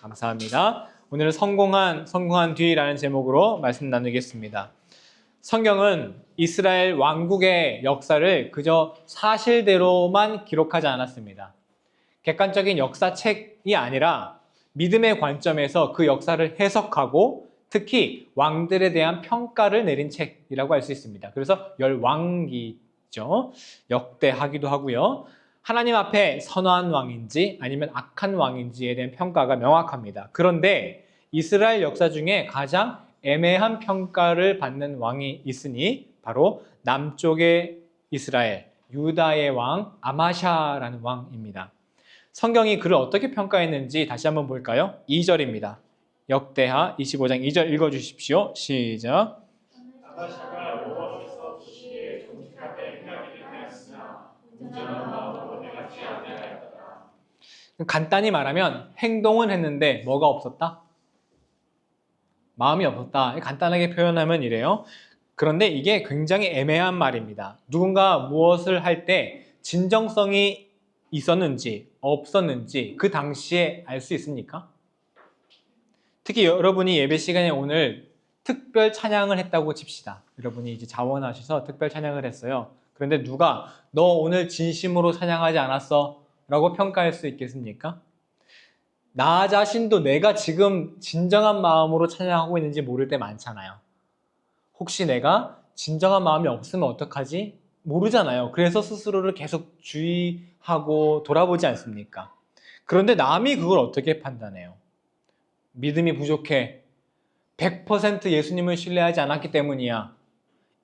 감사합니다. 오늘은 성공한 뒤라는 제목으로 말씀 나누겠습니다. 성경은 이스라엘 왕국의 역사를 그저 사실대로만 기록하지 않았습니다. 객관적인 역사책이 아니라 믿음의 관점에서 그 역사를 해석하고 특히 왕들에 대한 평가를 내린 책이라고 할 수 있습니다. 그래서 열왕기죠. 역대하기도 하고요. 하나님 앞에 선한 왕인지 아니면 악한 왕인지에 대한 평가가 명확합니다. 그런데 이스라엘 역사 중에 가장 애매한 평가를 받는 왕이 있으니 바로 남쪽의 이스라엘, 유다의 왕 아마샤라는 왕입니다. 성경이 그를 어떻게 평가했는지 다시 한번 볼까요? 2절입니다. 역대하 25장 2절 읽어주십시오. 시작. 아바샤가 여호와께서 보시기에 정직하게 행하기를 하였으나 온전한 마음으로 행하지 아니하였더라. 간단히 말하면 행동은 했는데 뭐가 없었다? 마음이 없었다. 간단하게 표현하면 이래요. 그런데 이게 굉장히 애매한 말입니다. 누군가 무엇을 할 때 진정성이 있었는지 없었는지 그 당시에 알 수 있습니까? 특히 여러분이 예배 시간에 오늘 특별 찬양을 했다고 칩시다. 여러분이 이제 자원하셔서 특별 찬양을 했어요. 그런데 누가 너 오늘 진심으로 찬양하지 않았어? 라고 평가할 수 있겠습니까? 나 자신도 내가 지금 진정한 마음으로 찬양하고 있는지 모를 때 많잖아요. 혹시 내가 진정한 마음이 없으면 어떡하지? 모르잖아요. 그래서 스스로를 계속 주의하고 돌아보지 않습니까? 그런데 남이 그걸 어떻게 판단해요? 믿음이 부족해. 100% 예수님을 신뢰하지 않았기 때문이야.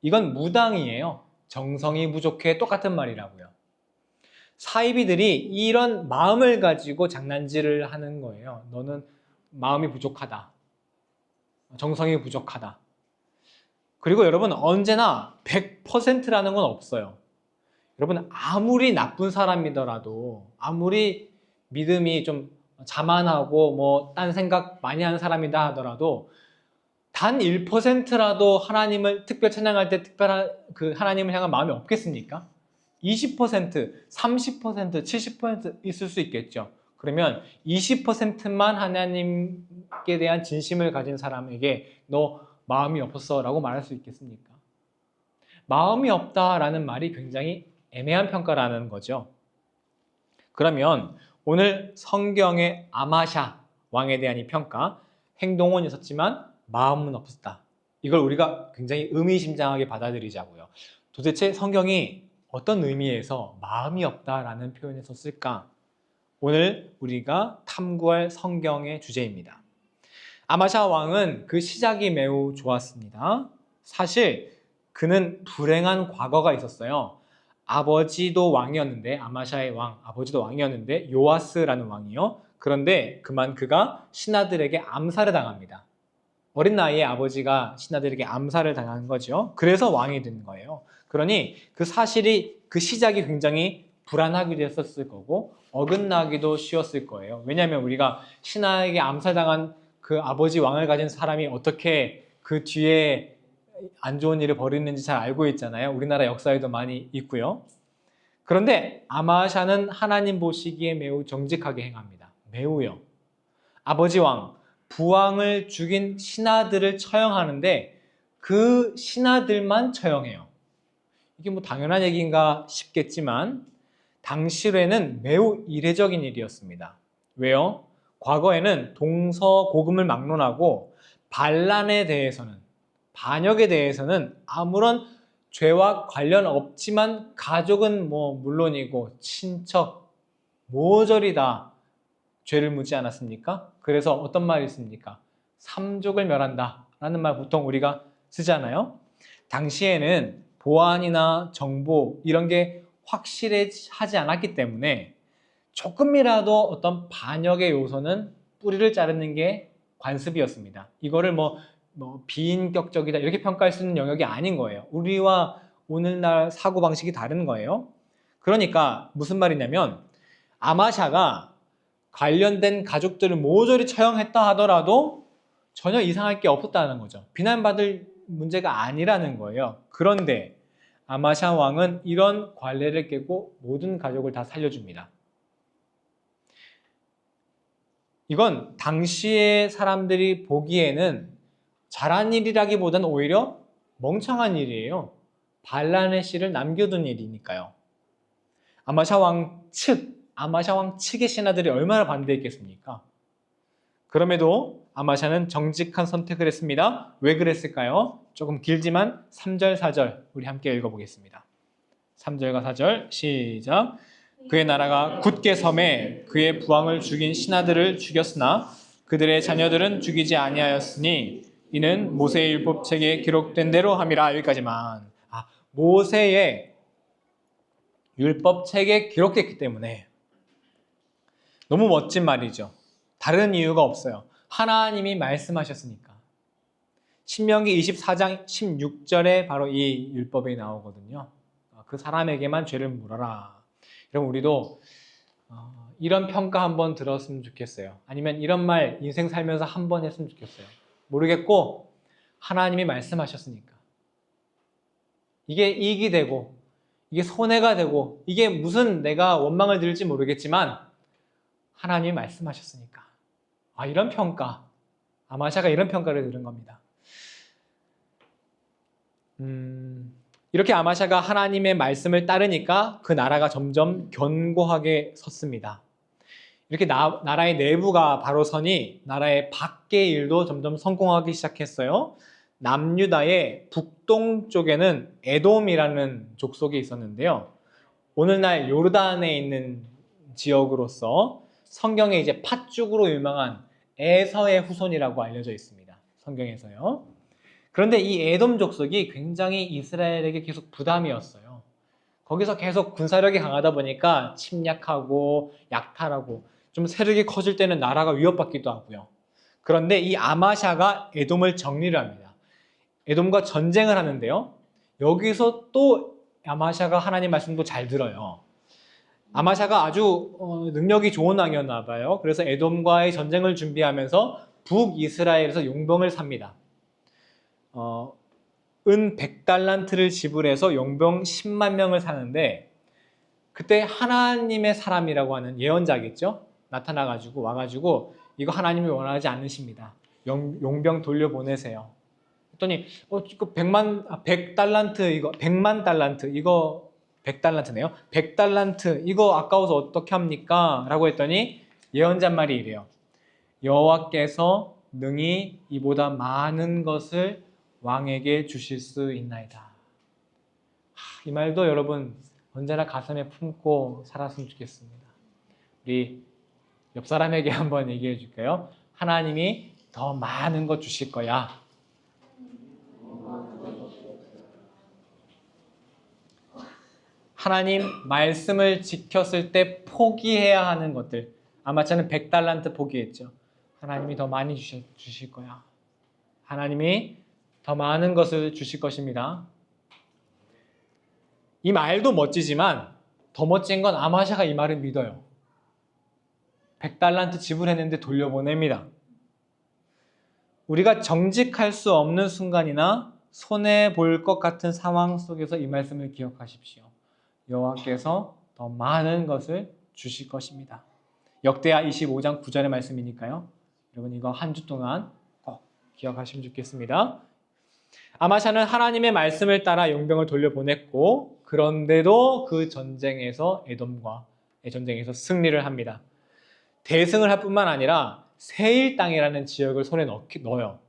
이건 무당이에요. 정성이 부족해. 똑같은 말이라고요. 사이비들이 이런 마음을 가지고 장난질을 하는 거예요. 너는 마음이 부족하다. 정성이 부족하다. 그리고 여러분 언제나 100%라는 건 없어요. 여러분 아무리 나쁜 사람이더라도 아무리 믿음이 좀 자만하고 뭐 딴 생각 많이 하는 사람이다 하더라도 단 1%라도 하나님을 특별 찬양할 때 특별한 그 하나님을 향한 마음이 없겠습니까? 20%, 30%, 70% 있을 수 있겠죠. 그러면 20%만 하나님께 대한 진심을 가진 사람에게 너 마음이 없었어 라고 말할 수 있겠습니까? 마음이 없다라는 말이 굉장히 애매한 평가라는 거죠. 그러면 오늘 성경의 아마샤 왕에 대한 이 평가, 행동은 있었지만 마음은 없었다. 이걸 우리가 굉장히 의미심장하게 받아들이자고요. 도대체 성경이 어떤 의미에서 마음이 없다라는 표현을 썼을까? 오늘 우리가 탐구할 성경의 주제입니다. 아마샤 왕은 그 시작이 매우 좋았습니다. 사실 그는 불행한 과거가 있었어요. 아버지도 왕이었는데 아마샤의 왕, 아버지도 왕이었는데 요아스라는 왕이요. 그런데 그가 신하들에게 암살을 당합니다. 어린 나이에 아버지가 신하들에게 암살을 당한 거죠. 그래서 왕이 된 거예요. 그러니 그 사실이 그 시작이 굉장히 불안하기도 했었을 거고 어긋나기도 쉬웠을 거예요. 왜냐하면 우리가 신하에게 암살당한 그 아버지 왕을 가진 사람이 어떻게 그 뒤에 안 좋은 일을 벌이는지 잘 알고 있잖아요. 우리나라 역사에도 많이 있고요. 그런데 아마샤는 하나님 보시기에 매우 정직하게 행합니다. 매우요. 아버지 왕, 부왕을 죽인 신하들을 처형하는데 그 신하들만 처형해요. 이게 뭐 당연한 얘기인가 싶겠지만 당시에는 매우 이례적인 일이었습니다. 왜요? 과거에는 동서고금을 막론하고 반란에 대해서는, 반역에 대해서는 아무런 죄와 관련 없지만 가족은 뭐 물론이고 친척 모조리 다 죄를 묻지 않았습니까? 그래서 어떤 말이 있습니까? 삼족을 멸한다 라는 말 보통 우리가 쓰잖아요. 당시에는 보안이나 정보 이런 게 확실하지 않았기 때문에 조금이라도 어떤 반역의 요소는 뿌리를 자르는 게 관습이었습니다. 이거를 뭐 비인격적이다 이렇게 평가할 수 있는 영역이 아닌 거예요. 우리와 오늘날 사고방식이 다른 거예요. 그러니까 무슨 말이냐면 아마샤가 관련된 가족들을 모조리 처형했다 하더라도 전혀 이상할 게 없었다는 거죠. 비난받을 문제가 아니라는 거예요. 그런데 아마샤 왕은 이런 관례를 깨고 모든 가족을 다 살려줍니다. 이건 당시의 사람들이 보기에는 잘한 일이라기보다는 오히려 멍청한 일이에요. 반란의 씨를 남겨둔 일이니까요. 아마샤 왕 측의 신하들이 얼마나 반대했겠습니까? 그럼에도 아마샤는 정직한 선택을 했습니다. 왜 그랬을까요? 조금 길지만 3절, 4절 우리 함께 읽어보겠습니다. 3절과 4절 시작. 그의 나라가 굳게 섬에 그의 부왕을 죽인 신하들을 죽였으나 그들의 자녀들은 죽이지 아니하였으니 이는 모세의 율법책에 기록된 대로 함이라. 여기까지만. 모세의 율법책에 기록됐기 때문에 너무 멋진 말이죠. 다른 이유가 없어요. 하나님이 말씀하셨으니까. 신명기 24장 16절에 바로 이 율법이 나오거든요. 그 사람에게만 죄를 물어라. 그럼 우리도 이런 평가 한번 들었으면 좋겠어요. 아니면 이런 말 인생 살면서 한번 했으면 좋겠어요. 모르겠고 하나님이 말씀하셨으니까. 이게 이익이 되고 이게 손해가 되고 이게 무슨 내가 원망을 들을지 모르겠지만 하나님이 말씀하셨으니까. 이런 평가. 아마샤가 이런 평가를 들은 겁니다. 이렇게 아마샤가 하나님의 말씀을 따르니까 그 나라가 점점 견고하게 섰습니다. 이렇게 나라의 내부가 바로 서니 나라의 밖의 일도 점점 성공하기 시작했어요. 남유다의 북동쪽에는 에돔이라는 족속이 있었는데요. 오늘날 요르단에 있는 지역으로서 성경에 이제 팥죽으로 유명한 에서의 후손이라고 알려져 있습니다. 성경에서요. 그런데 이 에돔 족속이 굉장히 이스라엘에게 계속 부담이었어요. 거기서 계속 군사력이 강하다 보니까 침략하고 약탈하고 좀 세력이 커질 때는 나라가 위협받기도 하고요. 그런데 이 아마샤가 에돔을 정리를 합니다. 에돔과 전쟁을 하는데요. 여기서 또 아마샤가 하나님 말씀도 잘 들어요. 아마샤가 아주 능력이 좋은 왕이었나 봐요. 그래서 에돔과의 전쟁을 준비하면서 북이스라엘에서 용병을 삽니다. 은 100달란트를 지불해서 용병 10만 명을 사는데 그때 하나님의 사람이라고 하는 예언자겠죠? 나타나가지고 와가지고 이거 하나님이 원하지 않으십니다. 용병 돌려보내세요. 했더니 이거 100달란트 이거 100만 달란트 이거 100달란트네요. 100달란트 이거 아까워서 어떻게 합니까? 라고 했더니 예언자 말이 이래요. 여호와께서 능히 이보다 많은 것을 왕에게 주실 수 있나이다. 이 말도 여러분 언제나 가슴에 품고 살았으면 좋겠습니다. 우리 옆 사람에게 한번 얘기해 줄까요? 하나님이 더 많은 것 주실 거야. 하나님 말씀을 지켰을 때 포기해야 하는 것들. 아마차는 100달란트 포기했죠. 하나님이 더 많이 주실 거야. 하나님이 더 많은 것을 주실 것입니다. 이 말도 멋지지만 더 멋진 건 아마샤가 이 말을 믿어요. 100달란트 지불했는데 돌려보냅니다. 우리가 정직할 수 없는 순간이나 손해볼 것 같은 상황 속에서 이 말씀을 기억하십시오. 여호와께서 더 많은 것을 주실 것입니다. 역대하 25장 9절의 말씀이니까요. 여러분 이거 한 주 동안 꼭 기억하시면 좋겠습니다. 아마샤는 하나님의 말씀을 따라 용병을 돌려보냈고 그런데도 그 전쟁에서 에돔과의 전쟁에서 승리를 합니다. 대승을 할 뿐만 아니라 세일 땅이라는 지역을 손에 넣어요.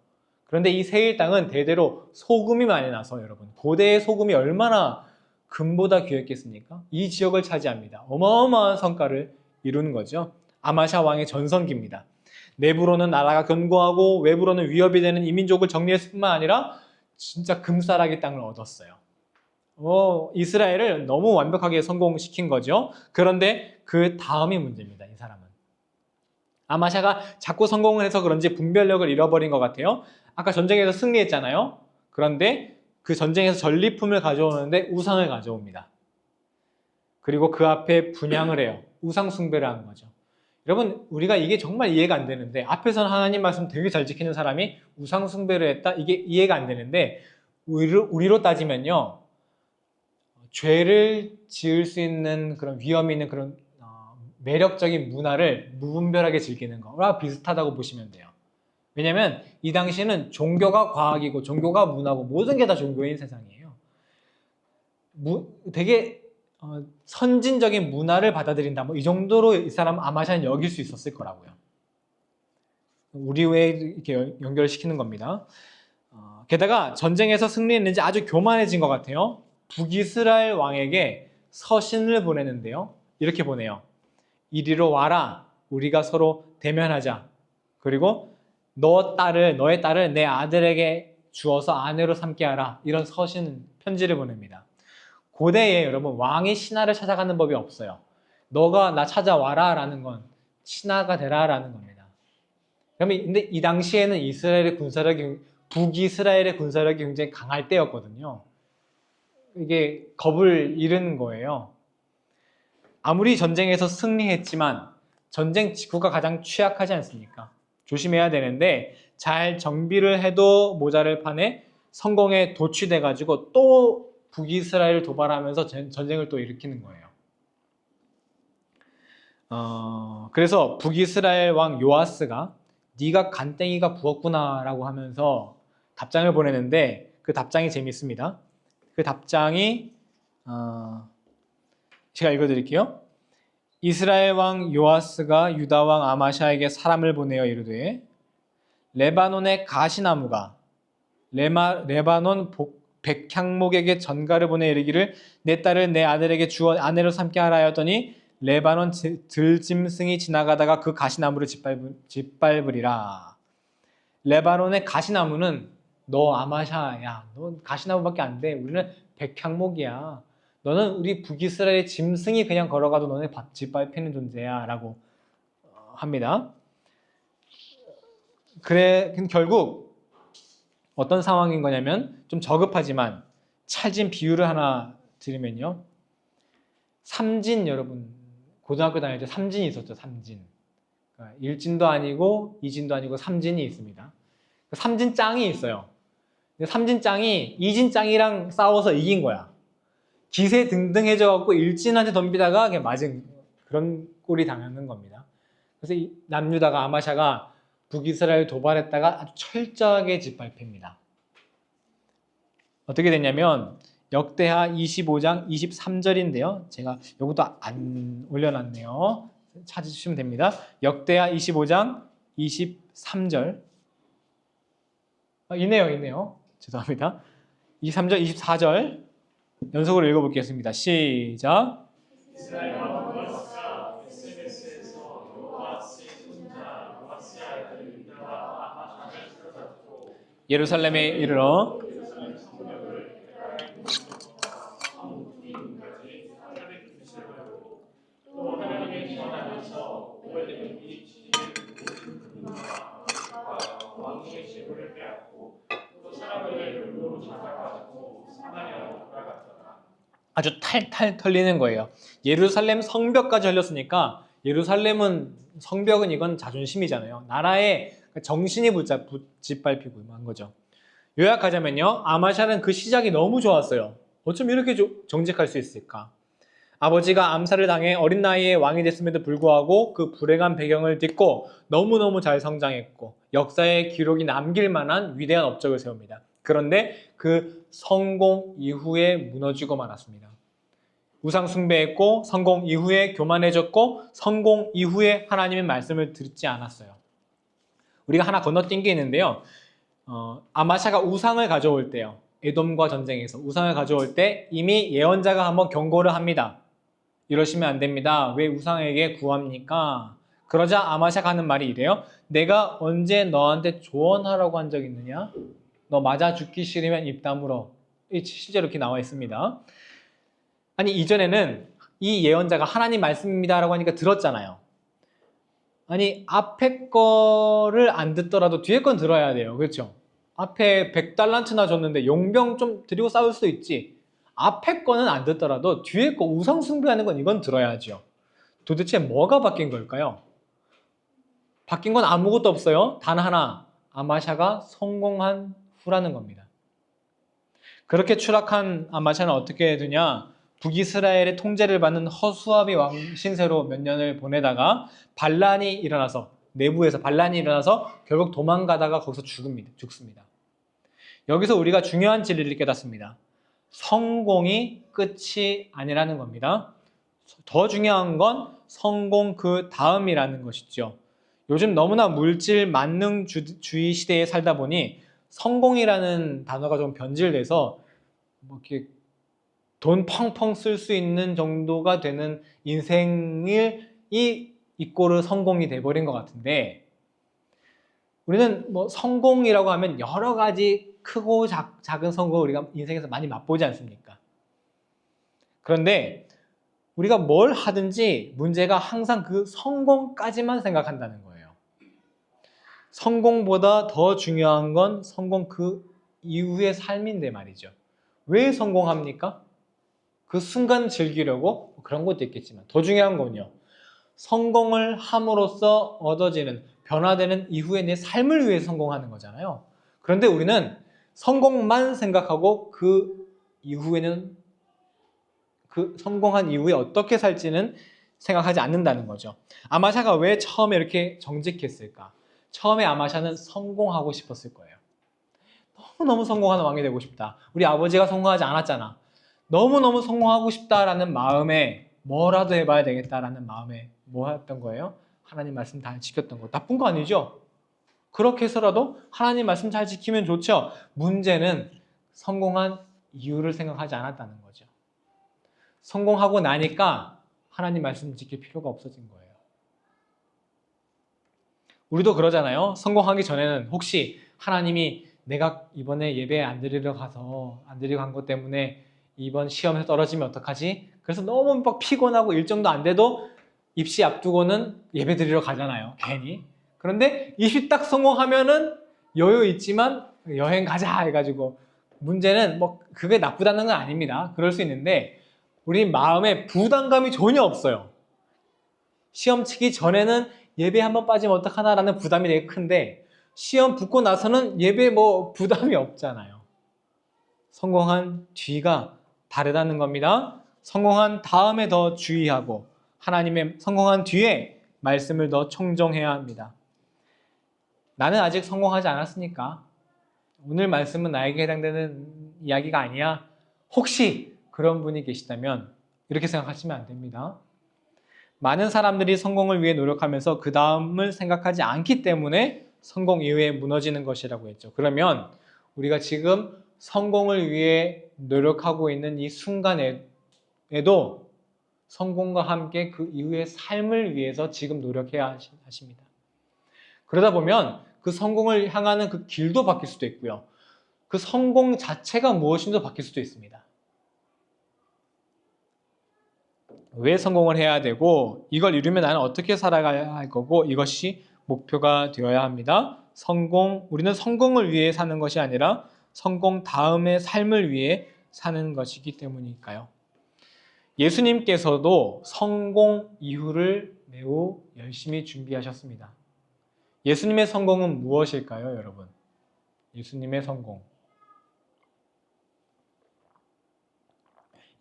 그런데 이 세일 땅은 대대로 소금이 많이 나서 여러분 고대의 소금이 얼마나 금보다 귀했겠습니까? 이 지역을 차지합니다. 어마어마한 성과를 이루는 거죠. 아마샤 왕의 전성기입니다. 내부로는 나라가 견고하고 외부로는 위협이 되는 이민족을 정리했을 뿐만 아니라 진짜 금싸라기 땅을 얻었어요. 이스라엘을 너무 완벽하게 성공시킨 거죠. 그런데 그 다음이 문제입니다. 이 사람은. 아마샤가 자꾸 성공을 해서 그런지 분별력을 잃어버린 것 같아요. 아까 전쟁에서 승리했잖아요. 그런데 그 전쟁에서 전리품을 가져오는데 우상을 가져옵니다. 그리고 그 앞에 분향을 해요. 우상 숭배를 하는 거죠. 여러분 우리가 이게 정말 이해가 안 되는데 앞에서는 하나님 말씀 되게 잘 지키는 사람이 우상 숭배를 했다? 이게 이해가 안 되는데 우리로 따지면요. 죄를 지을 수 있는 그런 위험이 있는 그런 매력적인 문화를 무분별하게 즐기는 거와 비슷하다고 보시면 돼요. 왜냐면 이 당시에는 종교가 과학이고 종교가 문화고 모든 게 다 종교인 세상이에요. 되게 선진적인 문화를 받아들인다. 뭐 이 정도로 이 사람 아마샤는 여길 수 있었을 거라고요. 우리 외에 이렇게 연결시키는 겁니다. 게다가 전쟁에서 승리했는지 아주 교만해진 것 같아요. 북이스라엘 왕에게 서신을 보내는데요. 이렇게 보내요. 이리로 와라. 우리가 서로 대면하자. 그리고 너의 딸을 내 아들에게 주어서 아내로 삼게 하라. 이런 편지를 보냅니다. 고대에 여러분 왕이 신하를 찾아가는 법이 없어요. 너가 나 찾아와라 라는 건 신하가 되라 라는 겁니다. 근데 이 당시에는 북이스라엘의 군사력이 굉장히 강할 때였거든요. 이게 겁을 잃은 거예요. 아무리 전쟁에서 승리했지만 전쟁 직후가 가장 취약하지 않습니까? 조심해야 되는데 잘 정비를 해도 모자랄 판에 성공에 도취돼가지고 또 북이스라엘을 도발하면서 전쟁을 또 일으키는 거예요. 그래서 북이스라엘 왕 요아스가 네가 간땡이가 부었구나 라고 하면서 답장을 보내는데 그 답장이 재밌습니다. 그 답장이 제가 읽어드릴게요. 이스라엘 왕 요아스가 유다 왕 아마샤에게 사람을 보내어 이르되 레바논의 가시나무가 레바논 백향목에게 전가를 보내 이르기를 내 딸을 내 아들에게 주어 아내로 삼게 하라 하였더니 레바논 들짐승이 지나가다가 그 가시나무를 짓밟으리라. 레바논의 가시나무는 너 아마샤야. 너 가시나무밖에 안 돼. 우리는 백향목이야. 너는 우리 북이스라엘의 짐승이 그냥 걸어가도 너네 짓밟히는 존재야 라고 합니다. 그래 결국 어떤 상황인 거냐면 좀 저급하지만 찰진 비유를 하나 드리면요. 삼진 여러분 고등학교 다닐 때 삼진이 있었죠. 삼진. 그러니까 1진도 아니고 2진도 아니고 삼진이 있습니다. 삼진짱이 있어요. 삼진짱이 이진짱이랑 싸워서 이긴 거야. 기세등등해져갖고 일진한테 덤비다가 그냥 맞은 그런 꼴이 당하는 겁니다. 그래서 이 남유다가 아마샤가 북이스라엘 도발했다가 아주 철저하게 짓밟힙니다. 어떻게 됐냐면 역대하 25장 23절인데요. 제가 여기도 안 올려놨네요. 찾으시면 됩니다. 역대하 25장 23절. 있네요. 죄송합니다. 23절, 24절 연속으로 읽어보겠습니다. 시작. 이스라엘 왕 요아스가 SNS에서 요아스의 손자 요아스의 아들 유다와 아마샤를 찾아잡고 예루살렘에 이르러 예루살렘 성벽을 아무딘까지 400규빗을 하고 또 하나님의 기원하면서 오베데돔이 지지를 누르고 왕의 재물을 빼앗고 또 사람을 율로로 찾아가지고 사마리아로 돌아갔더라. 아주 탈탈 털리는 거예요. 예루살렘 성벽까지 흘렸으니까 예루살렘은 성벽은 이건 자존심이잖아요. 나라의 정신이 짓밟히고 한 거죠. 요약하자면요. 아마샤는 그 시작이 너무 좋았어요. 어쩜 이렇게 정직할 수 있을까? 아버지가 암살을 당해 어린 나이에 왕이 됐음에도 불구하고 그 불행한 배경을 딛고 너무너무 잘 성장했고 역사의 기록이 남길 만한 위대한 업적을 세웁니다. 그런데 그 성공 이후에 무너지고 말았습니다. 우상 숭배했고 성공 이후에 교만해졌고 성공 이후에 하나님의 말씀을 듣지 않았어요. 우리가 하나 건너뛴 게 있는데요. 아마샤가 우상을 가져올 때요. 에돔과 전쟁에서 우상을 가져올 때 이미 예언자가 한번 경고를 합니다. 이러시면 안 됩니다. 왜 우상에게 구합니까? 그러자 아마샤가 하는 말이 이래요. 내가 언제 너한테 조언하라고 한 적 있느냐? 너 맞아 죽기 싫으면 입 다물어. 실제로 이렇게 나와 있습니다. 아니 이전에는 이 예언자가 하나님 말씀입니다라고 하니까 들었잖아요. 아니 앞에 거를 안 듣더라도 뒤에 건 들어야 돼요. 그렇죠? 앞에 100달란트나 줬는데 용병 좀 드리고 싸울 수도 있지. 앞에 거는 안 듣더라도 뒤에 거 우상 숭배하는 건 이건 들어야죠. 도대체 뭐가 바뀐 걸까요? 바뀐 건 아무것도 없어요. 단 하나, 아마샤가 성공한 후라는 겁니다. 그렇게 추락한 아마샤는 어떻게 되냐? 북이스라엘의 통제를 받는 허수아비 왕 신세로 몇 년을 보내다가 반란이 일어나서 내부에서 반란이 일어나서 결국 도망가다가 거기서 죽습니다. 여기서 우리가 중요한 진리를 깨닫습니다. 성공이 끝이 아니라는 겁니다. 더 중요한 건 성공 그 다음이라는 것이죠. 요즘 너무나 물질 만능주의 시대에 살다 보니 성공이라는 단어가 좀 변질돼서 뭐 이렇게 돈 펑펑 쓸 수 있는 정도가 되는 인생이 이꼬르 성공이 돼버린 것 같은데, 우리는 뭐 성공이라고 하면 여러 가지 크고 작은 성공을 우리가 인생에서 많이 맛보지 않습니까? 그런데 우리가 뭘 하든지 문제가 항상 그 성공까지만 생각한다는 거예요. 성공보다 더 중요한 건 성공 그 이후의 삶인데 말이죠. 왜 성공합니까? 그 순간 즐기려고? 그런 것도 있겠지만 더 중요한 건요, 성공을 함으로써 얻어지는 변화되는 이후의 내 삶을 위해 성공하는 거잖아요. 그런데 우리는 성공만 생각하고 그 이후에는, 그 성공한 이후에 어떻게 살지는 생각하지 않는다는 거죠. 아마샤가 왜 처음에 이렇게 정직했을까? 처음에 아마샤는 성공하고 싶었을 거예요. 너무너무 성공하는 왕이 되고 싶다. 우리 아버지가 성공하지 않았잖아. 너무너무 성공하고 싶다라는 마음에 뭐라도 해봐야 되겠다라는 마음에 뭐 했던 거예요? 하나님 말씀 잘 지켰던 거. 나쁜 거 아니죠? 그렇게 해서라도 하나님 말씀 잘 지키면 좋죠. 문제는 성공한 이유를 생각하지 않았다는 거죠. 성공하고 나니까 하나님 말씀 지킬 필요가 없어진 거예요. 우리도 그러잖아요. 성공하기 전에는 혹시 하나님이 내가 이번에 예배 안 드리러 간 것 때문에 이번 시험에서 떨어지면 어떡하지? 그래서 너무 막 피곤하고 일정도 안 돼도 입시 앞두고는 예배 드리러 가잖아요. 괜히. 그런데 입시 딱 성공하면은 여유 있지만 여행 가자 해가지고, 문제는 뭐 그게 나쁘다는 건 아닙니다. 그럴 수 있는데 우리 마음에 부담감이 전혀 없어요. 시험 치기 전에는 예배 한번 빠지면 어떡하나라는 부담이 되게 큰데 시험 붙고 나서는 예배 뭐 부담이 없잖아요. 성공한 뒤가 다르다는 겁니다. 성공한 다음에 더 주의하고 하나님의 성공한 뒤에 말씀을 더 청정해야 합니다. 나는 아직 성공하지 않았으니까 오늘 말씀은 나에게 해당되는 이야기가 아니야. 혹시 그런 분이 계시다면 이렇게 생각하시면 안 됩니다. 많은 사람들이 성공을 위해 노력하면서 그 다음을 생각하지 않기 때문에 성공 이후에 무너지는 것이라고 했죠. 그러면 우리가 지금 성공을 위해 노력하고 있는 이 순간에도 성공과 함께 그 이후의 삶을 위해서 지금 노력해야 하십니다. 그러다 보면 그 성공을 향하는 그 길도 바뀔 수도 있고요. 그 성공 자체가 무엇인지도 바뀔 수도 있습니다. 왜 성공을 해야 되고 이걸 이루면 나는 어떻게 살아가야 할 거고 이것이 목표가 되어야 합니다. 우리는 성공을 위해 사는 것이 아니라 성공 다음의 삶을 위해 사는 것이기 때문일까요? 예수님께서도 성공 이후를 매우 열심히 준비하셨습니다. 예수님의 성공은 무엇일까요, 여러분? 예수님의 성공.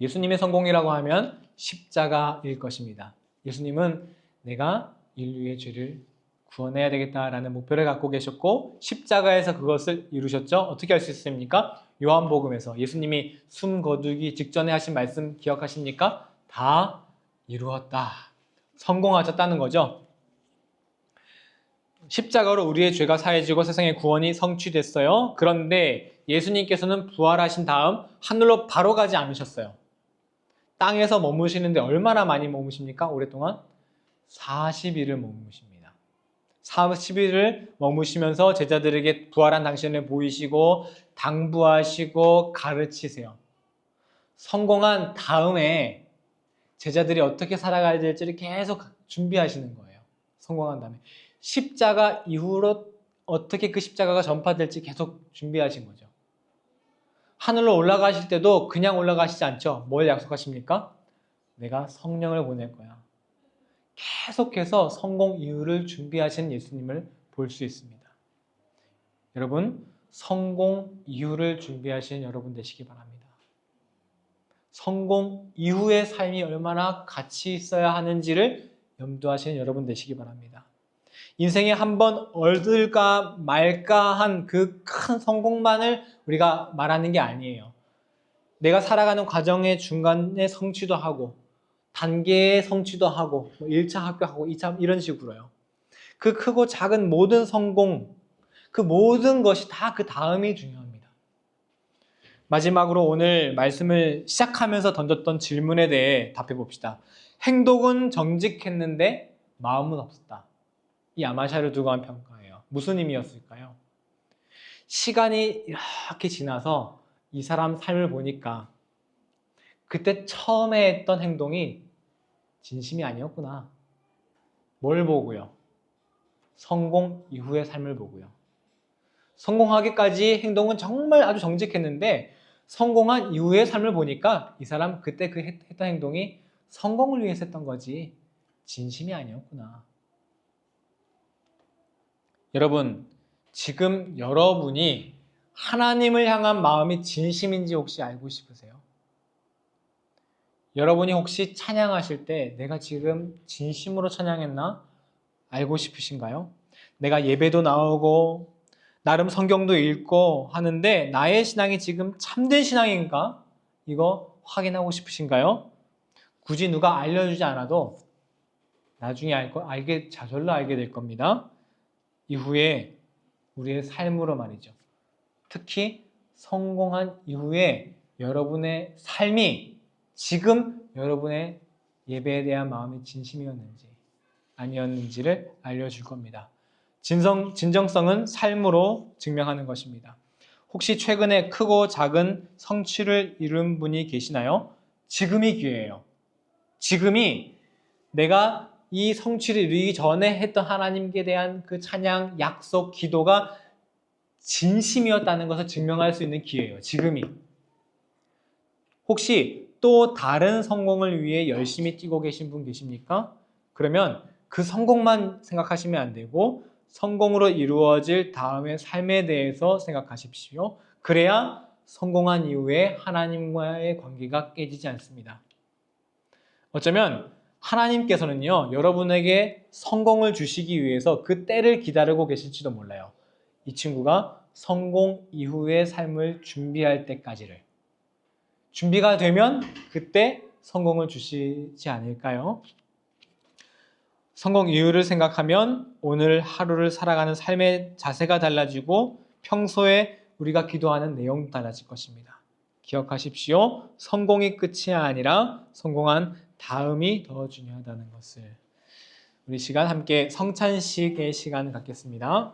예수님의 성공이라고 하면 십자가일 것입니다. 예수님은 내가 인류의 죄를 구원해야 되겠다라는 목표를 갖고 계셨고 십자가에서 그것을 이루셨죠. 어떻게 할 수 있습니까? 요한복음에서 예수님이 숨 거두기 직전에 하신 말씀 기억하십니까? 다 이루었다. 성공하셨다는 거죠. 십자가로 우리의 죄가 사해지고 세상의 구원이 성취됐어요. 그런데 예수님께서는 부활하신 다음 하늘로 바로 가지 않으셨어요. 땅에서 머무시는데 얼마나 많이 머무십니까? 오랫동안 40일을 머무십니다. 40일을 머무시면서 제자들에게 부활한 당신을 보이시고 당부하시고 가르치세요. 성공한 다음에 제자들이 어떻게 살아가야 될지를 계속 준비하시는 거예요. 성공한 다음에 십자가 이후로 어떻게 그 십자가가 전파될지 계속 준비하신 거죠. 하늘로 올라가실 때도 그냥 올라가시지 않죠. 뭘 약속하십니까? 내가 성령을 보낼 거야. 계속해서 성공 이후를 준비하신 예수님을 볼 수 있습니다. 여러분, 성공 이후를 준비하신 여러분 되시기 바랍니다. 성공 이후의 삶이 얼마나 가치 있어야 하는지를 염두하시는 여러분 되시기 바랍니다. 인생에 한번 얻을까 말까 한 그 큰 성공만을 우리가 말하는 게 아니에요. 내가 살아가는 과정의 중간에 성취도 하고 단계의 성취도 하고 1차 합격하고 2차 이런 식으로요. 그 크고 작은 모든 성공, 그 모든 것이 다 그 다음이 중요합니다. 마지막으로 오늘 말씀을 시작하면서 던졌던 질문에 대해 답해 봅시다. 행동은 정직했는데 마음은 없었다. 이 아마샤를 두고 한 평가예요. 무슨 의미였을까요? 시간이 이렇게 지나서 이 사람 삶을 보니까 그때 처음에 했던 행동이 진심이 아니었구나. 뭘 보고요? 성공 이후의 삶을 보고요. 성공하기까지 행동은 정말 아주 정직했는데 성공한 이후의 삶을 보니까 이 사람 그때 그 했던 행동이 성공을 위해서 했던 거지 진심이 아니었구나. 여러분, 지금 여러분이 하나님을 향한 마음이 진심인지 혹시 알고 싶으세요? 여러분이 혹시 찬양하실 때 내가 지금 진심으로 찬양했나? 알고 싶으신가요? 내가 예배도 나오고 나름 성경도 읽고 하는데 나의 신앙이 지금 참된 신앙인가? 이거 확인하고 싶으신가요? 굳이 누가 알려주지 않아도 나중에 저절로 알게 될 겁니다. 이후에 우리의 삶으로 말이죠. 특히 성공한 이후에 여러분의 삶이 지금 여러분의 예배에 대한 마음이 진심이었는지 아니었는지를 알려줄 겁니다. 진정성은 삶으로 증명하는 것입니다. 혹시 최근에 크고 작은 성취를 이룬 분이 계시나요? 지금이 기회예요. 지금이 내가 이 성취를 이루기 전에 했던 하나님께 대한 그 찬양, 약속, 기도가 진심이었다는 것을 증명할 수 있는 기회예요. 지금이. 혹시 또 다른 성공을 위해 열심히 뛰고 계신 분 계십니까? 그러면 그 성공만 생각하시면 안 되고 성공으로 이루어질 다음의 삶에 대해서 생각하십시오. 그래야 성공한 이후에 하나님과의 관계가 깨지지 않습니다. 어쩌면 하나님께서는요, 여러분에게 성공을 주시기 위해서 그 때를 기다리고 계실지도 몰라요. 이 친구가 성공 이후의 삶을 준비할 때까지를. 준비가 되면 그때 성공을 주시지 않을까요? 성공 이유를 생각하면 오늘 하루를 살아가는 삶의 자세가 달라지고 평소에 우리가 기도하는 내용도 달라질 것입니다. 기억하십시오. 성공이 끝이 아니라 성공한 다음이 더 중요하다는 것을. 우리 시간 함께 성찬식의 시간을 갖겠습니다.